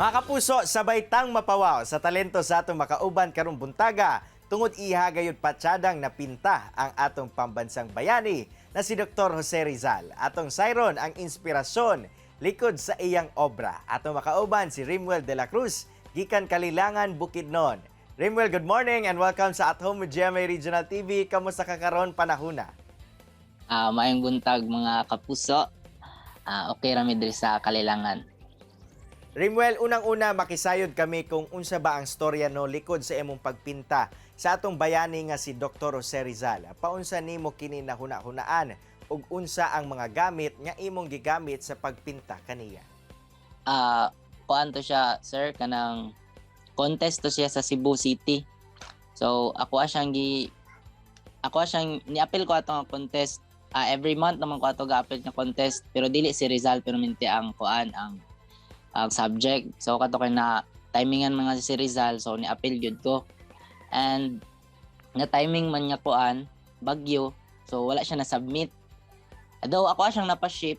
Mga kapuso, sabay tang mapawaw sa talento sa atong makauban karong buntaga tungod iha gayud patsadang napinta ang atong pambansang bayani na si Dr. Jose Rizal. Atong sayron ang inspirasyon likod sa iyang obra. Atong makauban si Rimwell de la Cruz, gikan Kalilangan, Bukidnon. Rimwell, good morning and welcome sa At Home with GMA Regional TV. Kamusta ka karon panahuna? Maayong buntag mga kapuso. Okay rami diri sa Kalilangan. Rimwell, unang-una makisayod kami kung unsa ba ang storya no likod sa imong pagpinta sa atong bayani nga si Dr. Jose Rizal. Paunsa nimo kini nahuna-hunaan ug unsa ang mga gamit nga imong gigamit sa pagpinta kaniya? Kuan to siya, sir, kanang contest to siya sa Cebu City. So ako siyang ni-appeal ko atong contest. Every month naman ko ato ga-appeal nga contest, pero dili si Rizal pero minti ang kuan ang subject. So kato kay na timingan mga si Rizal, so ni-appeal gyud ko. And nga timing man nga kuan bagyo, so wala siya na submit. Though ako siyang napa-ship,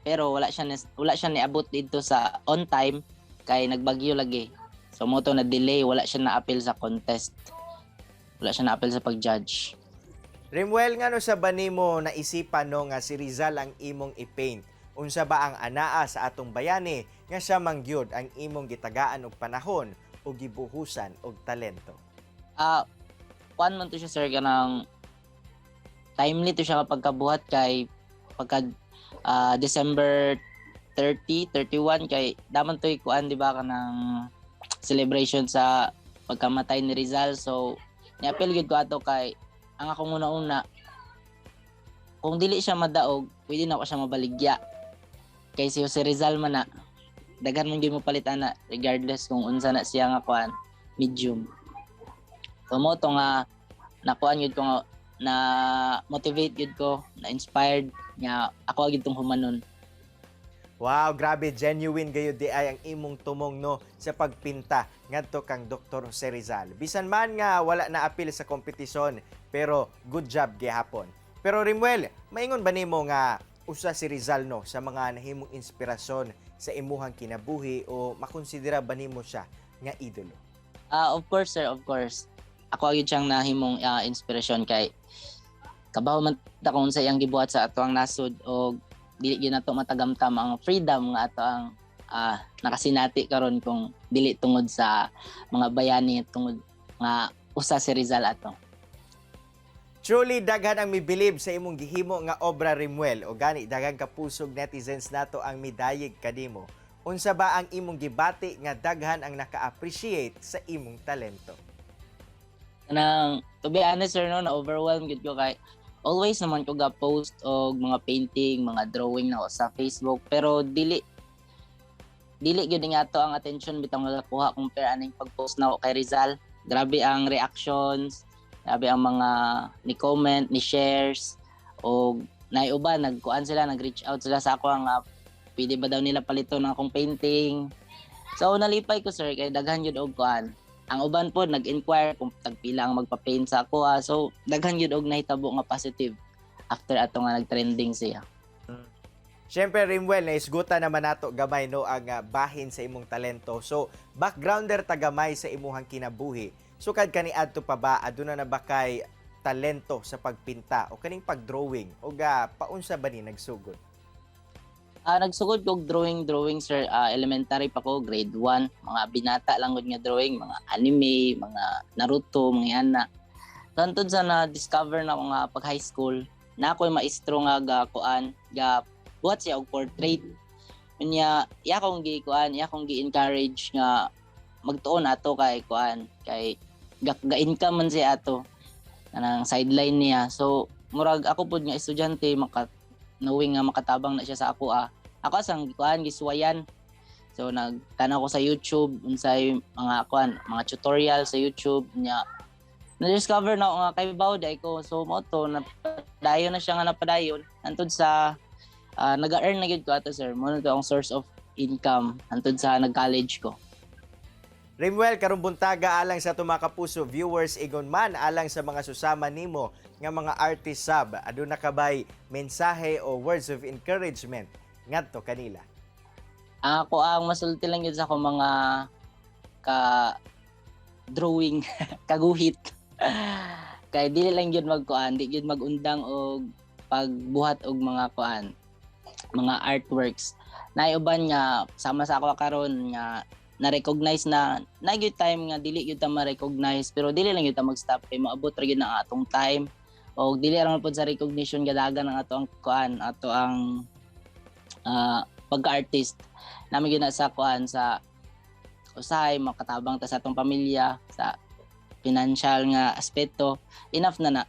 pero wala siya niabot dito sa on time kay nagbagyo lagi. So mo to na delay, wala siya na-appeal sa contest. Wala siya na-appeal sa pag-judge. Rimwell, ngano sa ba nimo naisipan no nga si Rizal ang imong i-paint? Unsa ba ang anaa sa atong bayani nga siya mangyud ang imong gitagaan og panahon o gibuhusan og talento? Kuan man to siya, sir, kanang timely to siya kapag kabuhat kay pagka December 30, 31 kay daman to kuan di ba kanang celebration sa pagkamatay ni Rizal. So ni-appeal gid ko ato kay ang akong una-una kung dili siya madaog, pwede na ako siya mabaligya. Kay si Jose Rizal man na daghan man gyud mo palitan na regardless kung unsa na siya nga kuan medium. So mo to nga nakuan gyud ko nga, na motivate gyud ko, na inspired nga ako gyud tong humanon. Wow, grabe, genuine gayud di ay ang imong tumong no sa pagpinta ngadto kang Dr. Jose Rizal. Bisan man nga wala na apil sa kompetisyon, pero good job gihapon. Pero Rimwell, maingon ba nimo nga usa si Rizal no sa mga nahimong inspirasyon sa imuhang kinabuhi o makonsidera ba nimo siya nga idolo? Of course, sir, of course. Ako gyud siyang nahimong inspirasyon kay kabaw man ta kung sa iyang gibuhat sa ato ang nasod o dili gyud nato matagamtam ang freedom nga ato ang nakasinati karon kung dili tungod sa mga bayani tungod nga usa si Rizal ato. Truly, daghan ang mibilib sa imong gihimo nga obra, Rimwell, o gani daghan ka pusog netizens nato ang midayeg kanimo. Unsa ba ang imong gibati nga daghan ang naka-appreciate sa imong talento? Kanang to be honest, sir, no, na overwhelmed gid ko kay always naman ko ga post og mga painting, mga drawing na sa Facebook, pero dili gyud nga ato ang attention bitang nakakuha compare aning pag-post na kay Rizal. Grabe ang reactions, grabe ang mga ni comment, ni shares, o naiuba nagkuan sila, nag-reach out sila sa ako nga pwede ba daw nila palito ng akong painting. So nalipay ko, sir, kay daghan gyud og kuan. Ang uban po nag-inquire kung tagpila ang magpa-paint sa ako. So daghan gyud og nahitabo nga positive after ato nga nag-trending siya. Siyempre, Rimwell, naisgutan naman nato gamay no ang bahin sa imong talento. So, backgrounder tagamay sa imuhang kinabuhi. Sukad kani adto pa ba aduna na ba kay talento sa pagpinta o kaning pagdrawing o paunsa ba ni nagsugod? Nagsugod ko og drawing, sir. Elementary pa ko, grade 1. Mga binata lang gud nga drawing, mga anime, mga Naruto, mga ana. Tantod sa na-discover na ako nga pag high school, na ako'y maestro nga kuan, buhat siya og portrait. Unya, iya kong gi-encourage nga magtuon ato kay kuan, kay ga-income man siya ato kanang sideline niya. So murag ako pud nga estudyante knowing nga makatabang na siya sa ako ako sang kuan giswayan. So nagtanaw ko sa YouTube unsay mga tutorial sa YouTube niya. Na-discover na ako nga kay Bawday ko. So mo to napadayon na siya nga napadayon antud sa nag-earn na gid ko ato, sir. Mo to ang source of income antud sa nag-college ko. Rimwell, karong buntaga alang sa atong mga kapuso viewers igon man alang sa mga susama nimo nga mga artist sub, aduna ka bay mensahe o words of encouragement ngadto kanila? Ako ang masulti lang yun sa ako mga ka drawing kaguhit. Kay dili lang yun magkuan, di yun magundang og pagbuhat og mga kuan, mga artworks. Naiuban nga sama sa ako karon nga na-recognize na gyud time nga dili gyud ta ma-recognize pero dili lang gyud ta mag-stop kay maabot ra gyud ang atong time o dili ra man pud sa recognition gadagan ang ato ang kuan, ato ang pagka-artist. Nami gyud na sa kuan sa usahay makatabang ta sa atong pamilya sa financial nga aspeto, enough na na.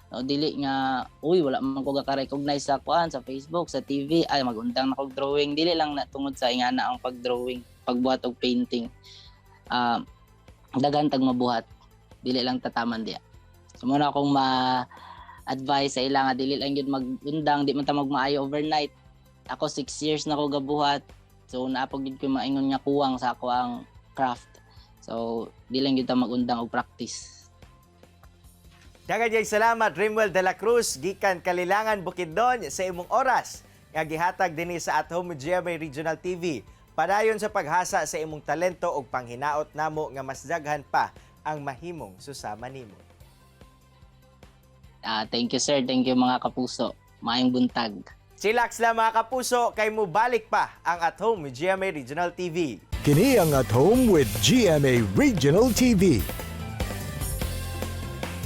O dili nga uy wala man ko ka-recognize sa kuan sa Facebook, sa TV, ay magundang na kog drawing, dili lang na tungod sa ingana ang pag-drawing, pagbuhat og painting. Daghan tag mabuhat, dili lang tataman diya. So muna akong ma-advise sa ila nga dili lang gyud magundang, di man ta magmaayo overnight. Ako 6 years na ko gabuhat. So naapag gyud ko maingon nga kuwang sa ako ang craft. So di lang gyud ta magundang og practice. Daghang jay salamat Rimwell de la Cruz gikan Kalilangan, Bukidnon sa imong oras nga gihatag dinhi sa At Home with GMA Regional TV. Padayon sa paghasa sa imong talento ug panghinaot namo nga mas daghan pa ang mahimong susama nimo. Thank you sir, thank you mga kapuso. Maayong buntag. Chillax lang mga kapuso, kay mo balik pa ang At Home with GMA Regional TV. Kini ang At Home with GMA Regional TV.